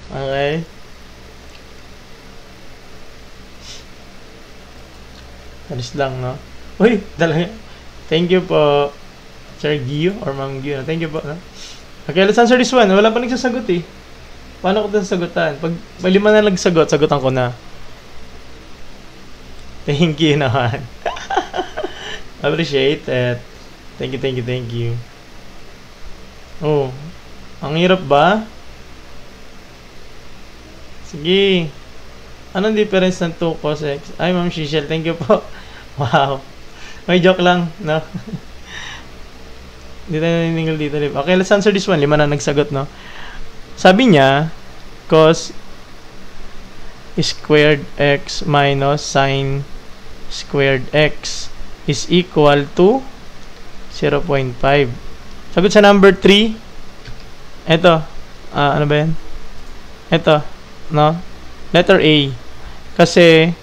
Okay. Alis lang, no? Uy, talaga. Thank you po, Sir Gio or Ma'am Gio. Thank you po, no? Okay, let's answer this one. Wala pa nagsasagot eh. Paano ko ito sagutan? Pag may 5 na nagsagot, sagutan ko na. Thank you naman. Appreciate it. Thank you, thank you, thank you. Oh, ang hirap ba? Sige. Anong difference ng 2 cos x? Ay, Ma'am Shishel, thank you po. Wow. May joke lang, no? Hindi tayo naniningil dito. Okay, let's answer this one. 5 na nagsagot, no? Sabi niya, cos squared x minus sin squared x is equal to 0.5. Sagot sa number 3. Ito. Ano ba yan? Ito. No? Letter A. Kasi